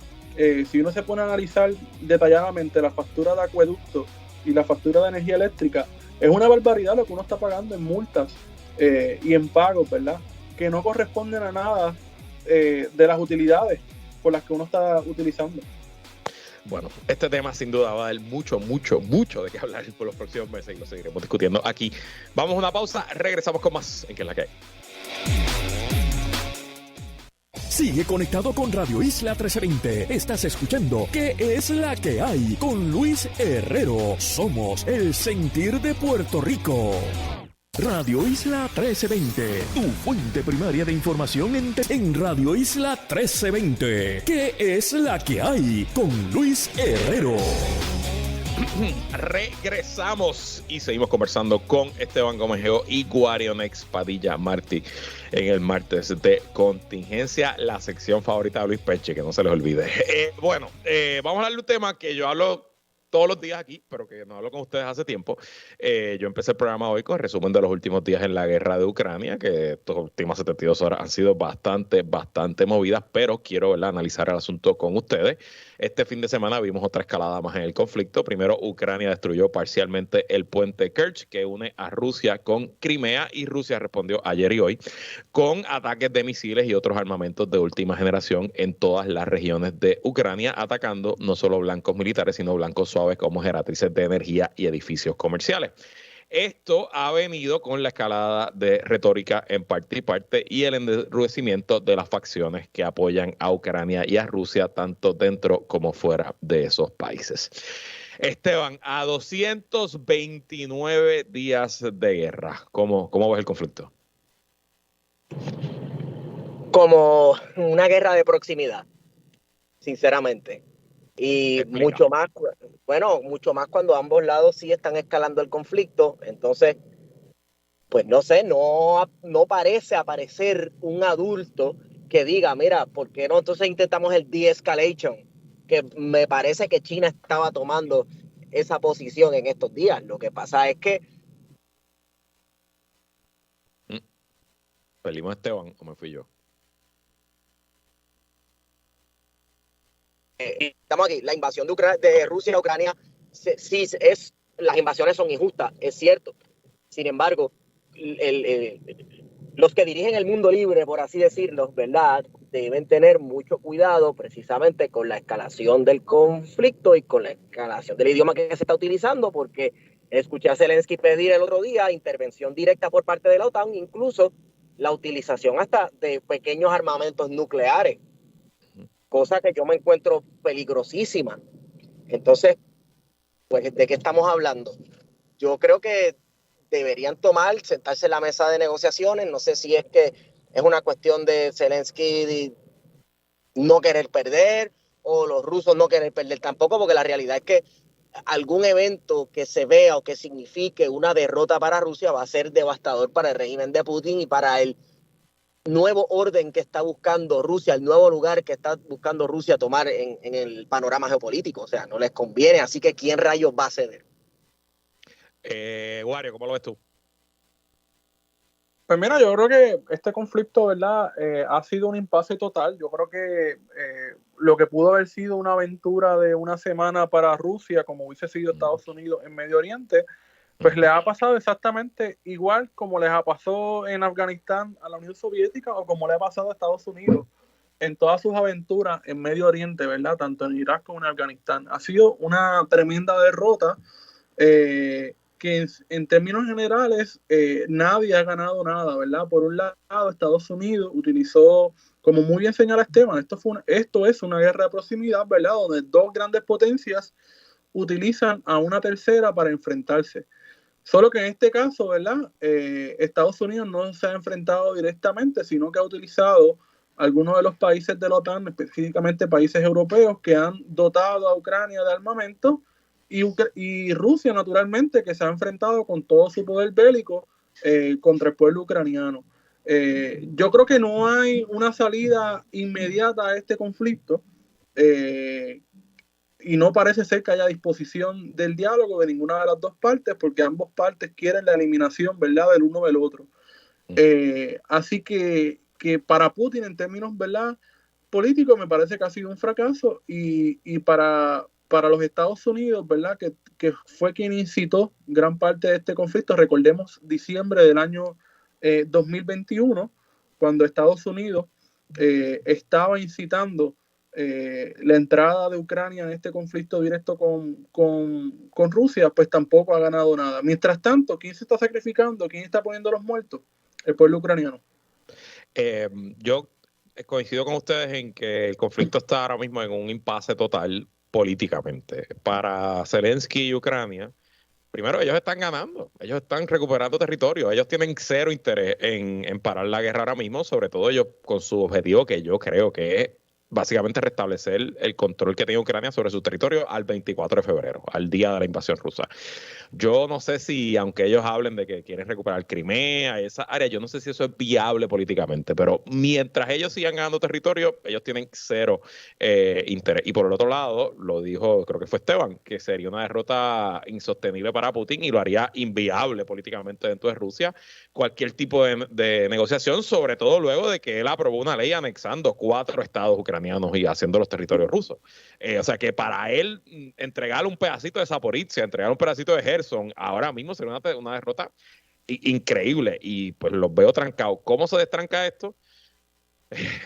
Si uno se pone a analizar detalladamente la factura de acueducto y la factura de energía eléctrica, es una barbaridad lo que uno está pagando en multas y en pagos, ¿verdad?, que no corresponden a nada de las utilidades por las que uno está utilizando. Bueno, este tema sin duda va a dar mucho de qué hablar por los próximos meses y lo seguiremos discutiendo aquí. Vamos a una pausa, regresamos con más en ¿Qué es la que hay? Sigue conectado con Radio Isla 1320. Estás escuchando ¿Qué es la que hay? Con Luis Herrero. Somos el sentir de Puerto Rico. Radio Isla 1320, tu fuente primaria de información en Radio Isla 1320. ¿Qué es la que hay? Con Luis Herrero. Regresamos y seguimos conversando con Esteban Gómez Geo y Guarionex Padilla Martí en el martes de contingencia, la sección favorita de Luis Peche, que no se les olvide. Vamos a hablar de un tema que yo hablo todos los días aquí, pero que no hablo con ustedes hace tiempo. Yo empecé el programa hoy con el resumen de los últimos días en la guerra de Ucrania, que estas últimas 72 horas han sido bastante movidas, pero quiero, ¿verdad?, analizar el asunto con ustedes. Este fin de semana vimos otra escalada más en el conflicto. Primero, Ucrania destruyó parcialmente el puente Kerch, que une a Rusia con Crimea, y Rusia respondió ayer y hoy con ataques de misiles y otros armamentos de última generación en todas las regiones de Ucrania, atacando no solo blancos militares, sino blancos suaves como generatrices de energía y edificios comerciales. Esto ha venido con la escalada de retórica en parte y parte y el endurecimiento de las facciones que apoyan a Ucrania y a Rusia, tanto dentro como fuera de esos países. Esteban, a 229 días de guerra, ¿cómo ves el conflicto? Como una guerra de proximidad, sinceramente. Y mucho más cuando ambos lados sí están escalando el conflicto. Entonces, pues no sé, no parece aparecer un adulto que diga, mira, ¿por qué no entonces intentamos el de-escalation? que me parece que China estaba tomando esa posición en estos días. Lo que pasa es que ¿Perdimos a Esteban o me fui yo? Estamos aquí, la invasión de Rusia a Ucrania, sí, las invasiones son injustas, es cierto. Sin embargo, los que dirigen el mundo libre, por así decirlo, ¿verdad?, deben tener mucho cuidado precisamente con la escalación del conflicto y con la escalación del idioma que se está utilizando, porque escuché a Zelensky pedir el otro día intervención directa por parte de la OTAN, incluso la utilización hasta de pequeños armamentos nucleares, cosa que yo me encuentro peligrosísima. Entonces, pues, ¿de qué estamos hablando? Yo creo que deberían sentarse en la mesa de negociaciones. No sé si es que es una cuestión de Zelensky no querer perder o los rusos no querer perder tampoco, porque la realidad es que algún evento que se vea o que signifique una derrota para Rusia va a ser devastador para el régimen de Putin y para el nuevo orden que está buscando Rusia, el nuevo lugar que está buscando Rusia tomar en el panorama geopolítico. O sea, no les conviene, así que ¿quién rayos va a ceder? Wario, ¿cómo lo ves tú? Pues mira, yo creo que este conflicto, ¿verdad?, ha sido un impasse total. Yo creo que lo que pudo haber sido una aventura de una semana para Rusia, como hubiese sido Estados Unidos en Medio Oriente, pues les ha pasado exactamente igual como les ha pasado en Afganistán a la Unión Soviética o como le ha pasado a Estados Unidos en todas sus aventuras en Medio Oriente, ¿verdad?, tanto en Irak como en Afganistán. Ha sido una tremenda derrota que en términos generales nadie ha ganado nada, ¿verdad? Por un lado, Estados Unidos utilizó, como muy bien señala Esteban, esto es una guerra de proximidad, ¿verdad?, donde dos grandes potencias utilizan a una tercera para enfrentarse. Solo que en este caso, ¿verdad?, Estados Unidos no se ha enfrentado directamente, sino que ha utilizado algunos de los países de la OTAN, específicamente países europeos, que han dotado a Ucrania de armamento, y Rusia, naturalmente, que se ha enfrentado con todo su poder bélico contra el pueblo ucraniano. Yo creo que no hay una salida inmediata a este conflicto, y no parece ser que haya disposición del diálogo de ninguna de las dos partes, porque ambas partes quieren la eliminación, ¿verdad?, del uno del otro. Así que para Putin, en términos, ¿verdad?, políticos, me parece que ha sido un fracaso, y para los Estados Unidos, ¿verdad?, que fue quien incitó gran parte de este conflicto. Recordemos diciembre del año 2021, cuando Estados Unidos estaba incitando la entrada de Ucrania en este conflicto directo con Rusia, pues tampoco ha ganado nada. Mientras tanto, ¿quién se está sacrificando? ¿Quién está poniendo los muertos? El pueblo ucraniano. Yo coincido con ustedes en que el conflicto está ahora mismo en un impasse total políticamente. Para Zelensky y Ucrania, primero, ellos están ganando, ellos están recuperando territorio, ellos tienen cero interés en parar la guerra ahora mismo, sobre todo ellos con su objetivo, que yo creo que es básicamente restablecer el control que tiene Ucrania sobre su territorio al 24 de febrero, al día de la invasión rusa. Yo no sé si, aunque ellos hablen de que quieren recuperar Crimea, esa área, yo no sé si eso es viable políticamente, pero mientras ellos sigan ganando territorio, ellos tienen cero interés. Y por el otro lado, lo dijo, creo que fue Esteban, que sería una derrota insostenible para Putin y lo haría inviable políticamente dentro de Rusia cualquier tipo de negociación, sobre todo luego de que él aprobó una ley anexando 4 estados ucranianos y haciendo los territorios rusos. O sea que para él entregar un pedacito de Zaporizhia, entregar un pedacito de Gerson, ahora mismo sería una derrota increíble y pues los veo trancados. ¿Cómo se destranca esto?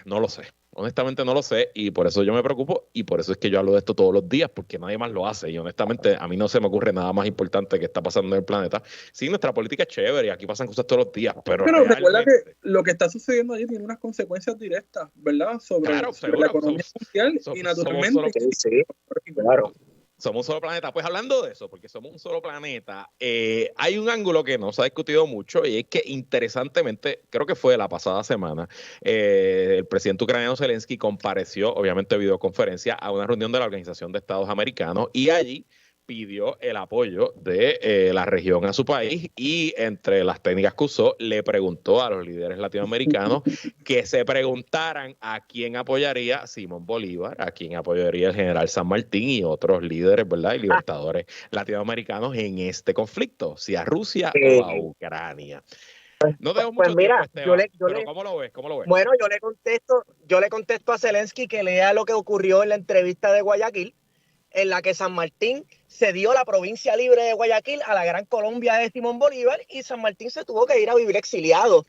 No lo sé. Honestamente no lo sé y por eso yo me preocupo y por eso es que yo hablo de esto todos los días porque nadie más lo hace y honestamente a mí no se me ocurre nada más importante que está pasando en el planeta. Sí, nuestra política es chévere y aquí pasan cosas todos los días, pero recuerda que lo que está sucediendo allí tiene unas consecuencias directas, ¿verdad? Sobre la economía mundial y naturalmente... Claro. Somos un solo planeta. Pues hablando de eso, porque somos un solo planeta, hay un ángulo que no se ha discutido mucho y es que interesantemente, creo que fue la pasada semana, el presidente ucraniano Zelensky compareció, obviamente videoconferencia, a una reunión de la Organización de Estados Americanos y allí pidió el apoyo de la región a su país y entre las técnicas que usó le preguntó a los líderes latinoamericanos que se preguntaran a quién apoyaría Simón Bolívar, a quién apoyaría el general San Martín y otros líderes, ¿verdad? Y libertadores latinoamericanos en este conflicto, si a Rusia o a Ucrania. No tengo mucho mira, tiempo, pero ¿cómo lo ves? ¿Cómo lo ves? Bueno, yo le contesto a Zelensky que lea lo que ocurrió en la entrevista de Guayaquil, en la que San Martín cedió la provincia libre de Guayaquil a la Gran Colombia de Simón Bolívar y San Martín se tuvo que ir a vivir exiliado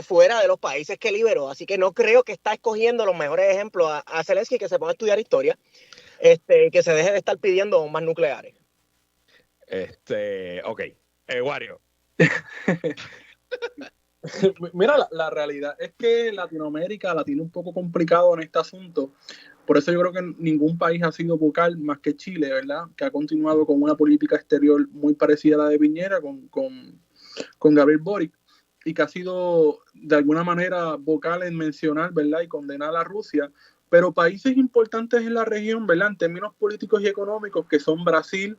fuera de los países que liberó. Así que no creo que está escogiendo los mejores ejemplos a Zelensky, que se ponga a estudiar historia, que se deje de estar pidiendo bombas nucleares. Ok. Wario. Mira, la realidad es que Latinoamérica la tiene un poco complicado en este asunto. Por eso yo creo que ningún país ha sido vocal más que Chile, ¿verdad? Que ha continuado con una política exterior muy parecida a la de Piñera con Gabriel Boric y que ha sido de alguna manera vocal en mencionar, ¿verdad? Y condenar a Rusia. Pero países importantes en la región, ¿verdad? En términos políticos y económicos, que son Brasil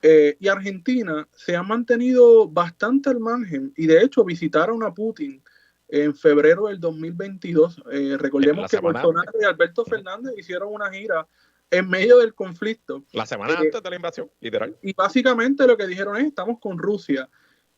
y Argentina, se han mantenido bastante al margen y de hecho visitaron a Putin en febrero del 2022. Recordemos que Bolsonaro y Alberto Fernández hicieron una gira en medio del conflicto. La semana antes de la invasión, literal. Y básicamente lo que dijeron es, estamos con Rusia.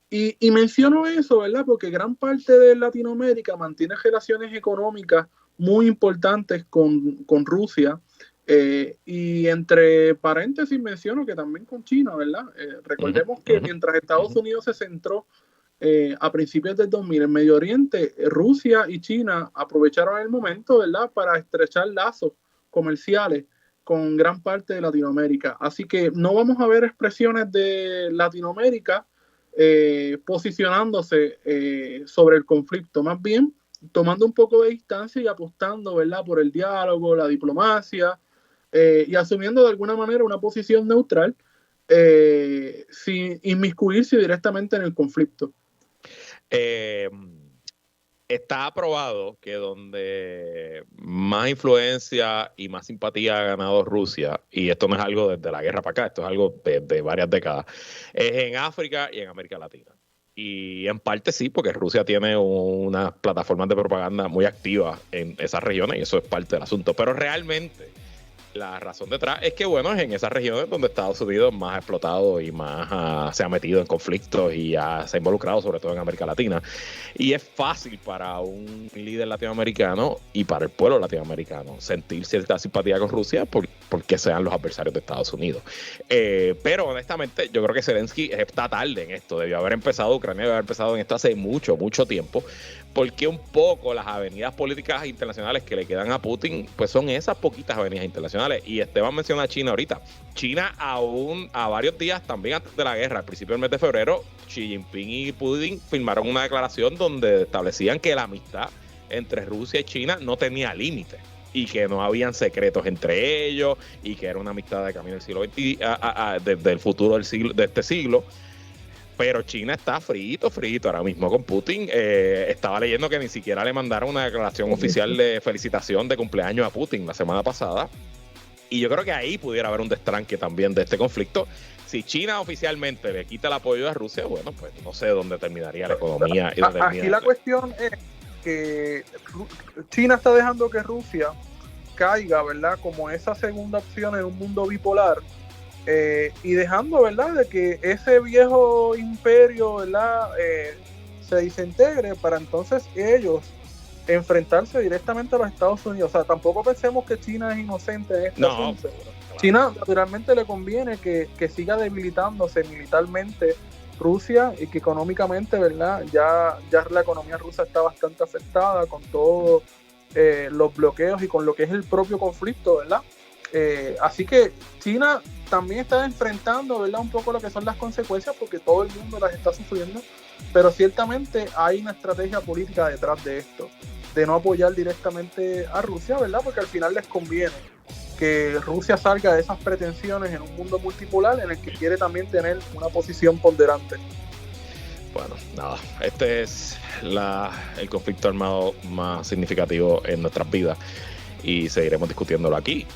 Y menciono eso, ¿verdad? Porque gran parte de Latinoamérica mantiene relaciones económicas muy importantes con Rusia. Y entre paréntesis menciono que también con China, ¿verdad? Recordemos que mientras Estados Unidos se centró a principios del 2000 en Medio Oriente, Rusia y China aprovecharon el momento, ¿verdad?, para estrechar lazos comerciales con gran parte de Latinoamérica. Así que no vamos a ver expresiones de Latinoamérica posicionándose sobre el conflicto, más bien tomando un poco de distancia y apostando, ¿verdad?, por el diálogo, la diplomacia y asumiendo de alguna manera una posición neutral sin inmiscuirse directamente en el conflicto. Está aprobado que donde más influencia y más simpatía ha ganado Rusia, y esto no es algo desde la guerra para acá, esto es algo de varias décadas, es en África y en América Latina. Y en parte sí, porque Rusia tiene unas plataformas de propaganda muy activas en esas regiones y eso es parte del asunto. Pero realmente la razón detrás es que, bueno, es en esas regiones donde Estados Unidos más ha explotado y más se ha metido en conflictos y se ha involucrado, sobre todo en América Latina. Y es fácil para un líder latinoamericano y para el pueblo latinoamericano sentir cierta simpatía con Rusia porque sean los adversarios de Estados Unidos. Pero honestamente, yo creo que Zelensky está tarde en esto. Ucrania debió haber empezado en esto hace mucho, mucho tiempo. Porque un poco las avenidas políticas internacionales que le quedan a Putin, pues son esas poquitas avenidas internacionales. Y Esteban menciona a China ahorita. China aún a varios días, también antes de la guerra, al principio del mes de febrero, Xi Jinping y Putin firmaron una declaración donde establecían que la amistad entre Rusia y China no tenía límites y que no habían secretos entre ellos y que era una amistad de camino del siglo XX, del futuro de este siglo. Pero China está frito ahora mismo con Putin. Estaba leyendo que ni siquiera le mandaron una declaración oficial de felicitación de cumpleaños a Putin la semana pasada. Y yo creo que ahí pudiera haber un destranque también de este conflicto. Si China oficialmente le quita el apoyo a Rusia, bueno, pues no sé dónde terminaría la economía. Aquí la cuestión es que China está dejando que Rusia caiga, ¿verdad?, como esa segunda opción en un mundo bipolar. Y dejando, ¿verdad?, de que ese viejo imperio, ¿verdad?, se desintegre para entonces ellos enfrentarse directamente a los Estados Unidos. O sea, tampoco pensemos que China es inocente en este asunto. Claro. China naturalmente le conviene que siga debilitándose militarmente Rusia y que económicamente, ¿verdad?, ya la economía rusa está bastante afectada con todos los bloqueos y con lo que es el propio conflicto, ¿verdad? Así que China también está enfrentando, ¿verdad?, un poco lo que son las consecuencias porque todo el mundo las está sufriendo, pero ciertamente hay una estrategia política detrás de esto, de no apoyar directamente a Rusia, ¿verdad?, porque al final les conviene que Rusia salga de esas pretensiones en un mundo multipolar en el que quiere también tener una posición ponderante. Bueno, nada, este es el conflicto armado más significativo en nuestras vidas. y seguiremos discutiéndolo aquí,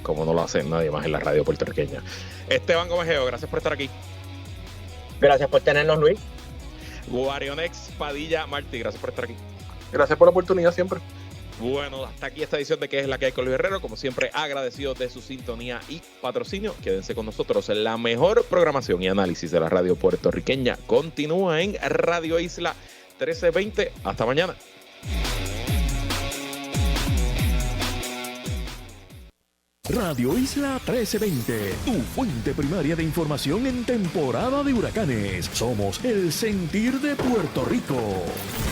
como no lo hace nadie más en la radio puertorriqueña. Esteban Gómez Geo, gracias por estar aquí. Gracias por tenernos, Luis. Guarionex Padilla Martí, gracias por estar aquí. Gracias por la oportunidad siempre. Bueno, hasta aquí esta edición de ¿Qué es la que hay con Luis Herrero? Como siempre, agradecidos de su sintonía y patrocinio. Quédense con nosotros. La mejor programación y análisis de la radio puertorriqueña continúa en Radio Isla 1320. Hasta mañana. Radio Isla 1320, tu fuente primaria de información en temporada de huracanes. Somos el sentir de Puerto Rico.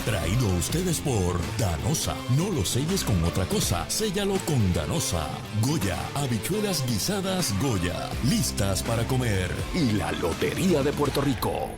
Traído a ustedes por Danosa. No lo selles con otra cosa, séllalo con Danosa. Goya, habichuelas guisadas Goya, listas para comer. Y la Lotería de Puerto Rico.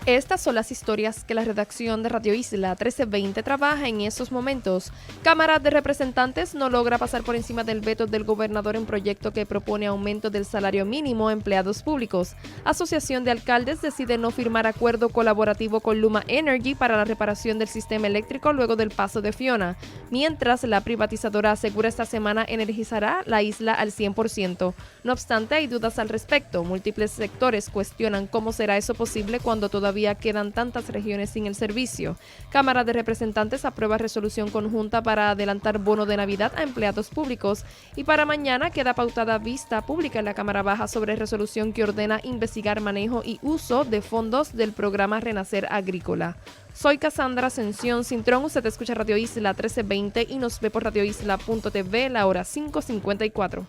Estas son las historias que la redacción de Radio Isla 1320 trabaja en esos momentos. Cámara de Representantes no logra pasar por encima del veto del gobernador en proyecto que propone aumento del salario mínimo a empleados públicos. Asociación de Alcaldes decide no firmar acuerdo colaborativo con Luma Energy para la reparación del sistema eléctrico luego del paso de Fiona. Mientras, la privatizadora asegura esta semana energizará la isla al 100%. No obstante, hay dudas al respecto. Múltiples sectores cuestionan cómo será eso posible cuando todavía quedan tantas regiones sin el servicio. Cámara de Representantes aprueba resolución conjunta para adelantar bono de Navidad a empleados públicos y para mañana queda pautada vista pública en la Cámara Baja sobre resolución que ordena investigar manejo y uso de fondos del programa Renacer Agrícola. Soy Cassandra Ascensión Cintrón, usted escucha Radio Isla 1320 y nos ve por radioisla.tv la hora 5:54.